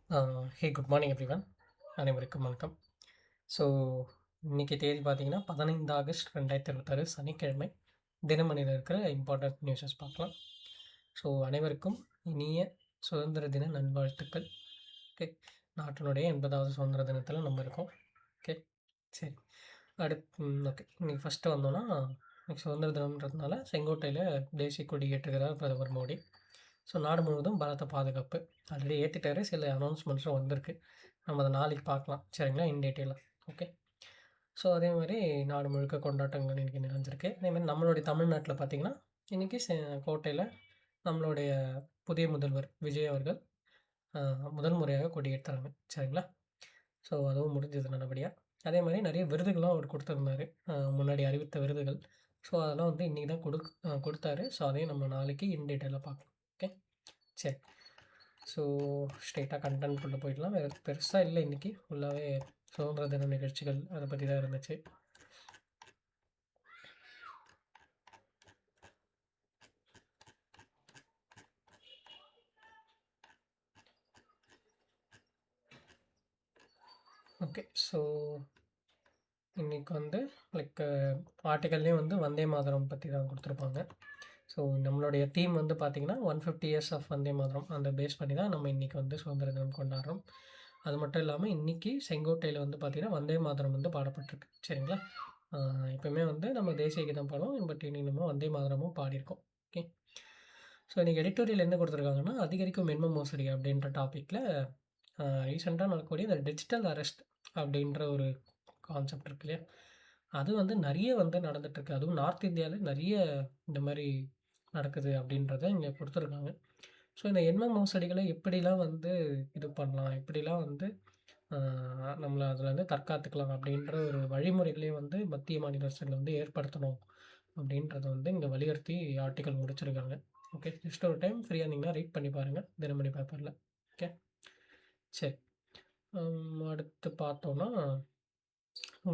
ஹே good morning everyone. அனைவருக்கும் வணக்கம். So இன்னைக்கு தேதி பார்த்தீங்கன்னா 15 ஆகஸ்ட் 2026 சனிக்கிழமை. தினமணியில் இருக்கிற இம்பார்ட்டன்ட் நியூஸஸ் பார்க்கலாம். ஸோ அனைவருக்கும் இனிய சுதந்திர தின நல்வாழ்த்துக்கள். ஓகே, நாட்டினுடைய 80வது சுதந்திர தினத்தில் நம்ம இருக்கோம். ஓகே, சரி. ஓகே, இன்னைக்கு ஃபஸ்ட்டு வந்தோன்னா, இன்னைக்கு சுதந்திர தினம்ன்றதுனால செங்கோட்டையில் தேசிய கொடி ஏற்றுகிறார் பிரதமர் மோடி. ஸோ நாடு முழுவதும் பலத்த பாதுகாப்பு. ஆல்ரெடி ஏற்றிட்டாரு, சில அனௌன்ஸ்மெண்ட்ஸும் வந்திருக்கு. நம்ம அதை நாளைக்கு பார்க்கலாம், சரிங்களா, இன் டீட்டெயிலாக. ஓகே, ஸோ அதே மாதிரி நாடு முழுக்க கொண்டாட்டங்கள் இன்றைக்கி நிறைஞ்சிருக்கு. அதேமாதிரி நம்மளுடைய தமிழ்நாட்டில் பார்த்திங்கன்னா இன்றைக்கி கோட்டையில் நம்மளுடைய புதிய முதல்வர் விஜய் அவர்கள் முதல் முறையாக கொடியேற்றுறாங்க, சரிங்களா. ஸோ அதுவும் முடிஞ்சது நல்லபடியாக. அதே மாதிரி நிறைய விருதுகளும் அவர் கொடுத்துருந்தாரு, முன்னாடி அறிவித்த விருதுகள். ஸோ அதெல்லாம் வந்து இன்றைக்கி தான் கொடுத்தாரு. ஸோ அதையும் நம்ம நாளைக்கு இன் டீட்டெயிலாக பார்க்கலாம். ஓகே, சரி. ஸோ ஸ்ட்ரெயிட்டாக கண்டென்ட்குள்ளே போயிடலாம். வேறு பெருசாக இல்லை, இன்றைக்கி ஃபுல்லாகவே சுதந்திர தின நிகழ்ச்சிகள் அதை பற்றி தான் இருந்துச்சு. ஓகே, ஸோ இன்றைக்கி வந்து லைக் ஆர்டிக்கல்லையும் வந்து வந்தே மாதரம் பற்றி தான் கொடுத்துருப்பாங்க. ஸோ நம்மளுடைய தீம் வந்து பார்த்திங்கன்னா 150 இயர்ஸ் ஆஃப் வந்தே மாதரம், அந்த பேஸ் பண்ணி தான் நம்ம இன்றைக்கி வந்து சுதந்திர தினம் கொண்டாடுறோம். அது மட்டும் இல்லாமல் இன்றைக்கி செங்கோட்டையில் வந்து பார்த்திங்கன்னா வந்தே மாதரம் வந்து பாடப்பட்டிருக்கு, சரிங்களா. எப்போயுமே வந்து நம்ம தேசிய கீதம் பாடுவோம், பட் இன்னைக்கு நம்ம வந்தே மாதரமும் பாடியிருக்கோம். ஓகே, ஸோ இன்றைக்கி எடிட்டோரியல் என்ன கொடுத்துருக்காங்கன்னா, அதிகரிக்கும் மின்ம மோசடி அப்படின்ற டாப்பிக்கில் ரீசெண்டாக நடக்கக்கூடிய இந்த டிஜிட்டல் அரெஸ்ட் அப்படின்ற ஒரு கான்செப்ட் இருக்கு இல்லையா, அது வந்து நிறைய வந்து நடந்துகிட்ருக்கு. அதுவும் நார்த் இந்தியாவில் நிறைய இந்த மாதிரி நடக்குது அப்படின்றத இங்கே கொடுத்துருக்காங்க. ஸோ இந்த எண்ம மோசடிகளை எப்படிலாம் வந்து இது பண்ணலாம், எப்படிலாம் வந்து நம்மளை அதில் வந்து தற்காத்துக்கலாம் அப்படின்ற ஒரு வழிமுறைகளையும் வந்து மத்திய மாநில அரசுகள் வந்து ஏற்படுத்தணும் அப்படின்றத வந்து இங்கே வலியுறுத்தி ஆர்டிக்கல் முடிச்சிருக்காங்க. ஓகே, ஜஸ்ட் ஒரு டைம் ஃப்ரீயாக இருந்தீங்கன்னா ரீட் பண்ணி பாருங்கள் தினமணி பேப்பரில். ஓகே, சரி. அடுத்து பார்த்தோன்னா,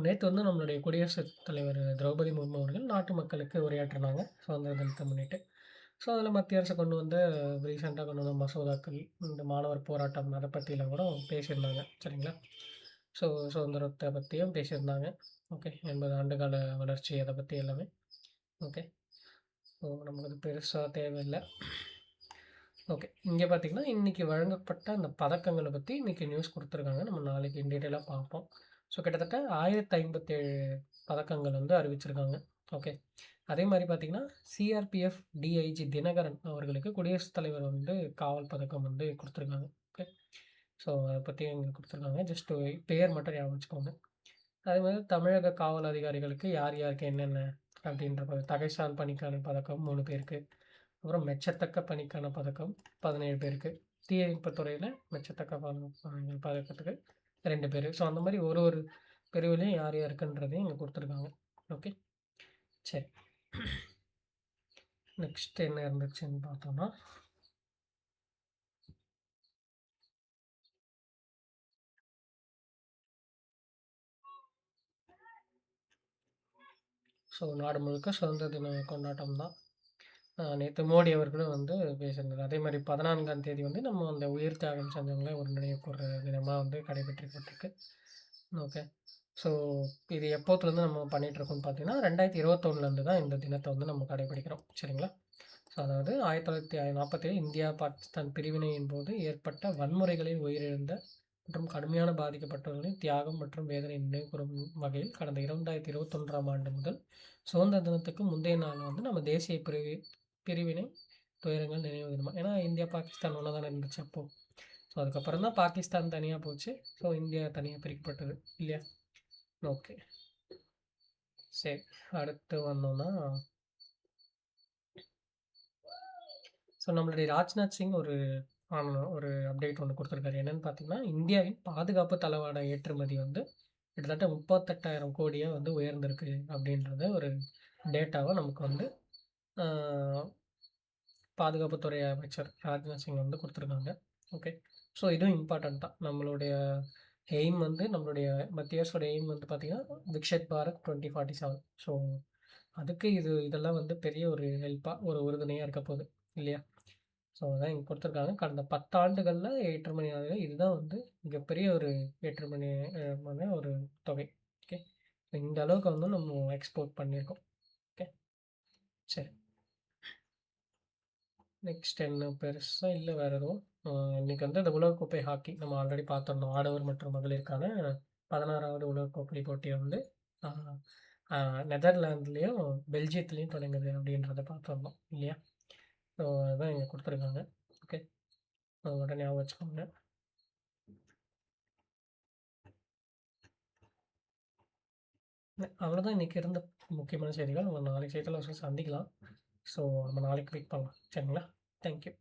நேற்று வந்து நம்மளுடைய குடியரசுத் தலைவர் திரௌபதி முர்மு அவர்கள் நாட்டு மக்களுக்கு உரையாற்றினாங்க சுதந்திர தினத்தை முன்னிட்டு. ஸோ அதில் மத்திய அரசு கொண்டு வந்த ரீசெண்டாக கொண்டு வந்த மசோதாக்கள், இந்த மாணவர் போராட்டம், அதை பற்றிலாம் கூட பேசியிருந்தாங்க, சரிங்களா. ஸோ சுதந்திரத்தை பற்றியும் பேசியிருந்தாங்க. ஓகே, 80 ஆண்டுகால வளர்ச்சி, அதை பற்றி எல்லாமே. ஓகே, ஸோ நமக்கு அது பெருசாக தேவையில்லை. ஓகே, இங்கே பார்த்திங்கன்னா இன்றைக்கி வழங்கப்பட்ட அந்த பதக்கங்களை பற்றி இன்றைக்கி நியூஸ் கொடுத்துருக்காங்க. நம்ம நாளைக்கு இன் டீட்டெயிலாக பார்ப்போம். ஸோ கிட்டத்தட்ட 1057 பதக்கங்கள் வந்து அறிவிச்சிருக்காங்க. ஓகே, அதே மாதிரி பார்த்திங்கன்னா சிஆர்பிஎஃப் டிஐஜி தினகரன் அவர்களுக்கு குடியரசுத் தலைவர் வந்து காவல் பதக்கம் வந்து கொடுத்துருக்காங்க. ஓகே, ஸோ அதை பற்றி இங்கே கொடுத்துருக்காங்க. ஜஸ்ட்டு பேர் மட்டும் ஞாபகம் வச்சுக்கோங்க. அதே மாதிரி தமிழக காவல் அதிகாரிகளுக்கு யார் யாருக்கு என்னென்ன அப்படின்ற தகைசால் பணிக்கான பதக்கம் 3 பேருக்கு, அப்புறம் மெச்சத்தக்க பணிக்கான பதக்கம் 17 பேருக்கு, தீயணைப்புத்துறையில் மெச்சத்தக்க பதக்கத்துக்கு 2 பேர். ஸோ அந்த மாதிரி ஒரு ஒரு பிரிவுலையும் யார் யாருக்குன்றதையும் இங்கே கொடுத்துருக்காங்க. ஓகே, சரி. நெக்ஸ்ட் என்ன இருந்துச்சுன்னு பார்த்தோம்னா, ஸோ நாடு முழுக்க சுதந்திர தின கொண்டாட்டம் தான். நேற்று மோடி அவர்களும் வந்து பேசியிருந்தார். அதே மாதிரி 14ஆம் தேதி வந்து நம்ம அந்த உயிர் தியாகம் செஞ்சவங்கள ஒரு நினைவு கூர்ற தினமாக வந்து கடைபிடிக்கப்பட்டிருக்கு. ஓகே, ஸோ இது எப்போத்துலேருந்து நம்ம பண்ணிகிட்ருக்கோம்னு பார்த்தீங்கன்னா 2021 தான் இந்த தினத்தை வந்து நம்ம கடைபிடிக்கிறோம், சரிங்களா. ஸோ அதாவது 1947 இந்தியா பாகிஸ்தான் பிரிவினையின் போது ஏற்பட்ட வன்முறைகளில் உயிரிழந்த மற்றும் கடுமையான பாதிக்கப்பட்டவர்களின் தியாகம் மற்றும் வேதனை நினைவு கூறும் வகையில் கடந்த 2021ஆம் ஆண்டு முதல் சுதந்திர தினத்துக்கு முந்தைய நாள் வந்து நம்ம தேசிய பிரிவினை துயரங்கள் நினைவு தினமாக, ஏன்னா இந்தியா பாகிஸ்தான் ஒன்றா தானே இருந்துச்சு அப்போது. ஸோ அதுக்கப்புறம் தான் பாகிஸ்தான் தனியாக போச்சு, ஸோ இந்தியா தனியாக பிரிக்கப்பட்டது இல்லையா. ஓகே, சரி. அடுத்து வந்தோம்னா, ஸோ நம்மளுடைய ராஜ்நாத் சிங் ஒரு அப்டேட் ஒன்று கொடுத்துருக்காரு. என்னென்னு பார்த்தீங்கன்னா, இந்தியாவின் பாதுகாப்பு தளவாட ஏற்றுமதி வந்து கிட்டத்தட்ட 38,000 கோடியாக வந்து உயர்ந்திருக்கு அப்படின்றத ஒரு டேட்டாவை நமக்கு வந்து பாதுகாப்புத்துறை அமைச்சர் ராஜ்நாத் சிங் வந்து கொடுத்துருக்காங்க. ஓகே, ஸோ இதுவும் இம்பார்ட்டன்ட் தான். நம்மளுடைய எய்ம் வந்து, நம்மளுடைய மத்திய அரசோட எய்ம் வந்து பார்த்திங்கன்னா விக்ஷித் பாரத் 2047. ஸோ அதுக்கு இதெல்லாம் வந்து பெரிய ஒரு ஹெல்ப்பாக, ஒரு உறுதுணையாக இருக்க போகுது இல்லையா. ஸோ அதான் இங்க குடுத்துருக்காங்க. கடந்த 10 ஆண்டுகள்ல ஏற்றுமதி ஆனது இதுதான் வந்து மிகப்பெரிய ஒரு ஏற்றுமதி மான ஒரு தொகை. ஓகே. இந்த அளவுக்கு வந்து நம்ம எக்ஸ்போர்ட் பண்ணியிருக்கோம். ஓகே. சரி. நெக்ஸ்ட் என்ன பெருசா இல்ல வேற எதுவும். அ இன்னைக்கு வந்து இந்த உலகக்கோப்பை ஹாக்கி நம்ம ஆல்ரெடி பார்த்திருந்தோம். ஆடவர் மற்றும் மகளிருக்கான 16வது உலகக்கோப்பை போட்டி வந்து அ அ நெதர்லாந்துலயும், பெல்ஜியத்திலயும் தொடங்குது அப்படின்றத பார்த்திருந்தோம் இல்லையா? ஸோ அதான் இங்க குடுத்துருக்காங்க. ஓகே. அத மட்டும் ஞாபகம் வச்சுக்கோங்க. அவ்வளோதான் இன்னைக்கு இருந்த முக்கியமான செய்திகள். நம்ம நாளைக்கு செய்தியில சந்திக்கலாம். ஸோ நம்ம நாளைக்கு மீட் பண்ணலாம். சரிங்களா? Thank you.